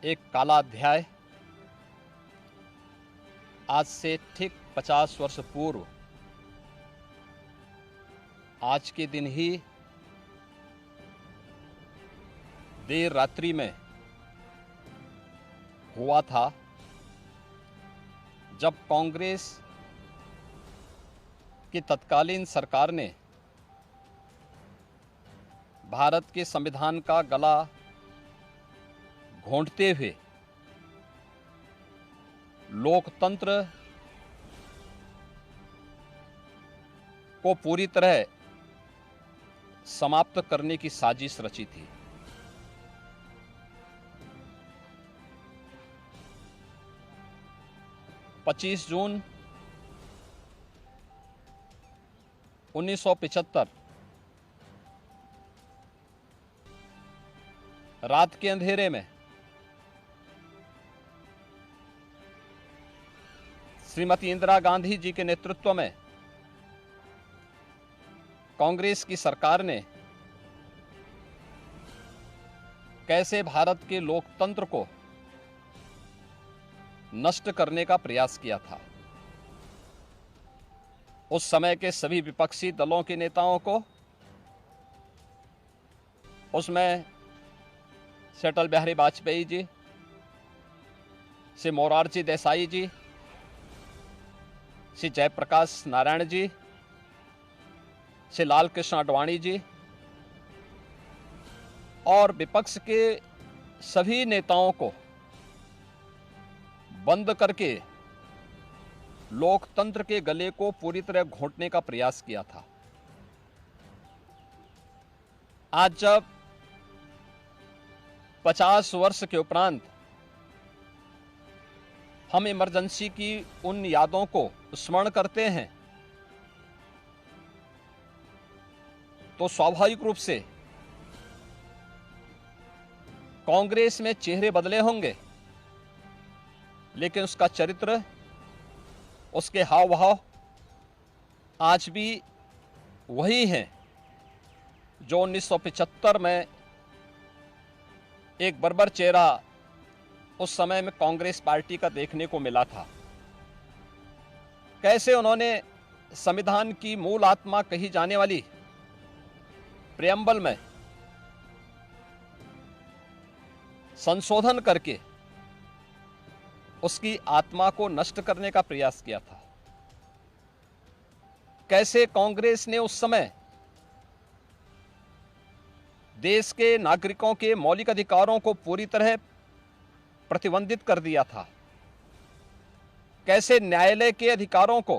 एक काला अध्याय आज से ठीक 50 वर्ष पूर्व आज के दिन ही देर रात्रि में हुआ था, जब कांग्रेस की तत्कालीन सरकार ने भारत के संविधान का गला घोंटते हुए लोकतंत्र को पूरी तरह समाप्त करने की साजिश रची थी। पच्चीस जून 1975 रात के अंधेरे में श्रीमती इंदिरा गांधी जी के नेतृत्व में कांग्रेस की सरकार ने कैसे भारत के लोकतंत्र को नष्ट करने का प्रयास किया था। उस समय के सभी विपक्षी दलों के नेताओं को, उसमें से अटल बिहारी वाजपेयी जी, से मोरारजी देसाई जी, श्री जयप्रकाश नारायण जी, श्री लाल कृष्ण आडवाणी जी और विपक्ष के सभी नेताओं को बंद करके लोकतंत्र के गले को पूरी तरह घोंटने का प्रयास किया था। आज जब 50 वर्ष के उपरांत हम इमरजेंसी की उन यादों को स्मरण करते हैं, तो स्वाभाविक रूप से कांग्रेस में चेहरे बदले होंगे, लेकिन उसका चरित्र, उसके हाव भाव आज भी वही हैं जो 1975 में एक बर्बर चेहरा उस समय में कांग्रेस पार्टी का देखने को मिला था। कैसे उन्होंने संविधान की मूल आत्मा कही जाने वाली प्रेम्बल में संशोधन करके उसकी आत्मा को नष्ट करने का प्रयास किया था। कैसे कांग्रेस ने उस समय देश के नागरिकों के मौलिक अधिकारों को पूरी तरह प्रतिबंधित कर दिया था। कैसे न्यायालय के अधिकारों को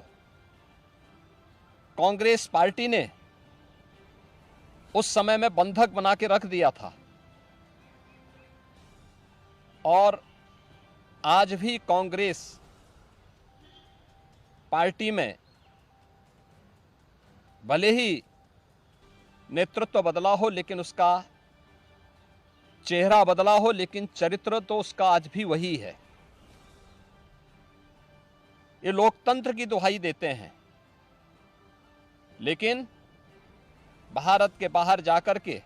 कांग्रेस पार्टी ने उस समय में बंधक बना के रख दिया था। और आज भी कांग्रेस पार्टी में भले ही नेतृत्व बदला हो, लेकिन उसका चेहरा बदला हो, लेकिन चरित्र तो उसका आज भी वही है। ये लोकतंत्र की दुहाई देते हैं, लेकिन भारत के बाहर जाकर के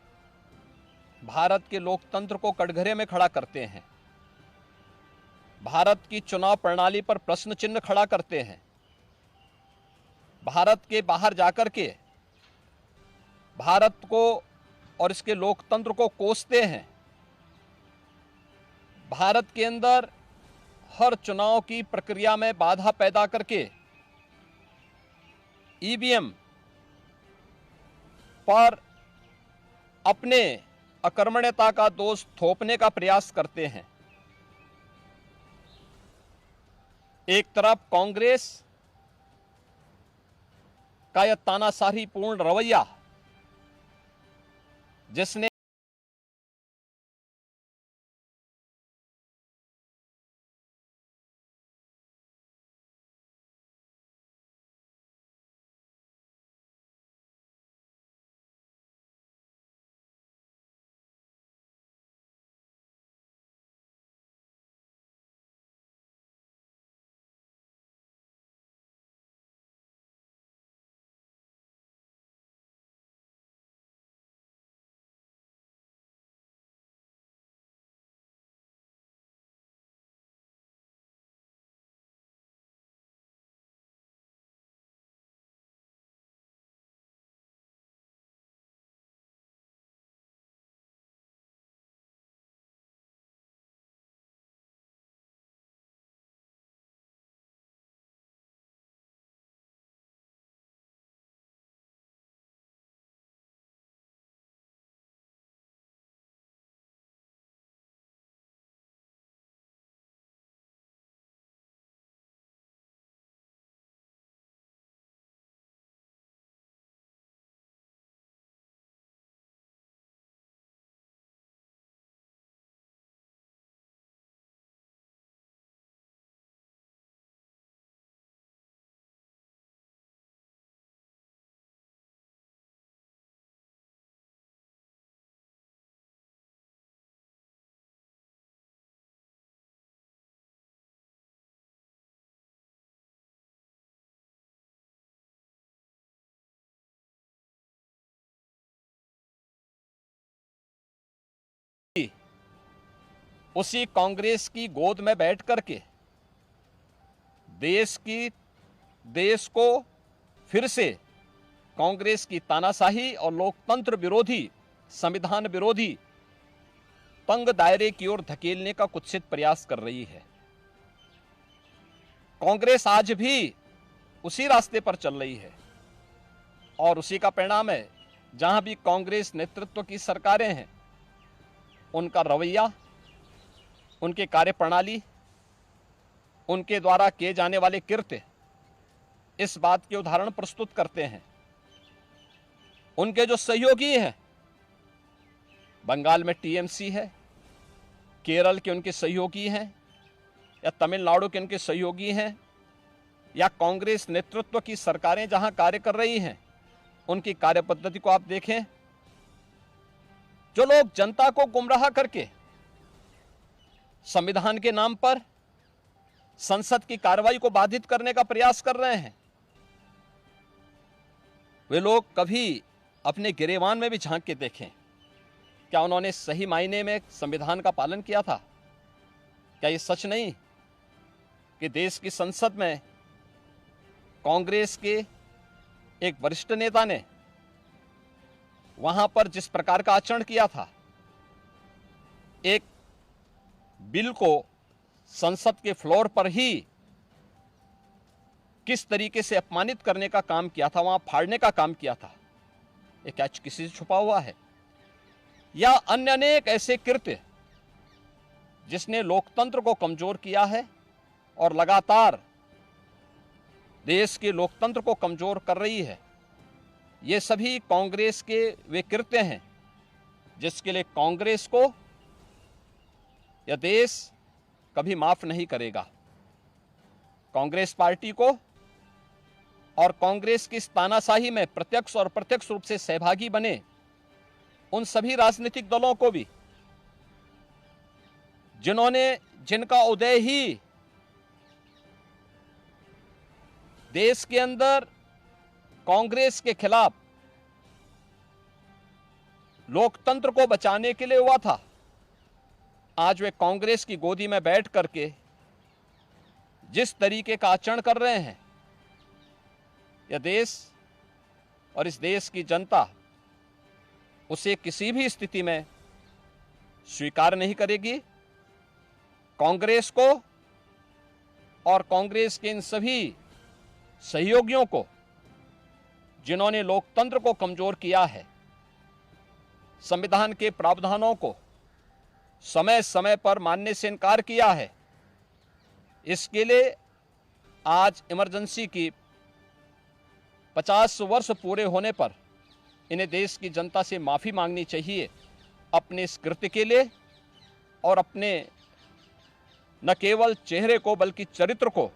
भारत के लोकतंत्र को कटघरे में खड़ा करते हैं, भारत की चुनाव प्रणाली पर प्रश्न चिन्ह खड़ा करते हैं, भारत के बाहर जाकर के भारत को और इसके लोकतंत्र को कोसते हैं। भारत के अंदर हर चुनाव की प्रक्रिया में बाधा पैदा करके ईवीएम पर अपने अकर्मण्यता का दोष थोपने का प्रयास करते हैं। एक तरफ कांग्रेस का यह तानाशाही पूर्ण रवैया, जिसने उसी कांग्रेस की गोद में बैठ करके देश को फिर से कांग्रेस की तानाशाही और लोकतंत्र विरोधी, संविधान विरोधी तंग दायरे की ओर धकेलने का कुत्सित प्रयास कर रही है। कांग्रेस आज भी उसी रास्ते पर चल रही है और उसी का परिणाम है। जहां भी कांग्रेस नेतृत्व की सरकारें हैं, उनका रवैया, उनके कार्यप्रणाली, उनके द्वारा किए जाने वाले कृत्य इस बात के उदाहरण प्रस्तुत करते हैं। उनके जो सहयोगी हैं, बंगाल में टीएमसी है, केरल के उनके सहयोगी हैं, या तमिलनाडु के उनके सहयोगी हैं, या कांग्रेस नेतृत्व की सरकारें जहां कार्य कर रही हैं, उनकी कार्य पद्धति को आप देखें। जो लोग जनता को गुमराह करके संविधान के नाम पर संसद की कार्रवाई को बाधित करने का प्रयास कर रहे हैं, वे लोग कभी अपने गिरेबान में भी झांक के देखें। क्या उन्होंने सही मायने में संविधान का पालन किया था? क्या ये सच नहीं कि देश की संसद में कांग्रेस के एक वरिष्ठ नेता ने वहां पर जिस प्रकार का आचरण किया था, एक बिल को संसद के फ्लोर पर ही किस तरीके से अपमानित करने का काम किया था, वहां फाड़ने का काम किया था, ये क्या किसी से छुपा हुआ है? या अन्य अनेक ऐसे कृत्य जिसने लोकतंत्र को कमजोर किया है और लगातार देश के लोकतंत्र को कमजोर कर रही है, ये सभी कांग्रेस के वे कृत्य हैं जिसके लिए कांग्रेस को यह देश कभी माफ नहीं करेगा। कांग्रेस पार्टी को और कांग्रेस की तानाशाही में प्रत्यक्ष और अप्रत्यक्ष रूप से सहभागी बने उन सभी राजनीतिक दलों को भी, जिनका उदय ही देश के अंदर कांग्रेस के खिलाफ लोकतंत्र को बचाने के लिए हुआ था, आज वे कांग्रेस की गोदी में बैठ करके जिस तरीके का आचरण कर रहे हैं, यह देश और इस देश की जनता उसे किसी भी स्थिति में स्वीकार नहीं करेगी। कांग्रेस को और कांग्रेस के इन सभी सहयोगियों को, जिन्होंने लोकतंत्र को कमजोर किया है, संविधान के प्रावधानों को समय समय पर मानने से इनकार किया है, इसके लिए आज इमरजेंसी की 50 वर्ष पूरे होने पर इन्हें देश की जनता से माफी मांगनी चाहिए अपने इस कृत्य के लिए, और अपने न केवल चेहरे को बल्कि चरित्र को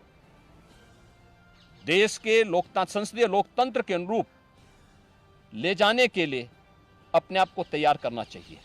देश के संसदीय लोकतंत्र के अनुरूप ले जाने के लिए अपने आप को तैयार करना चाहिए।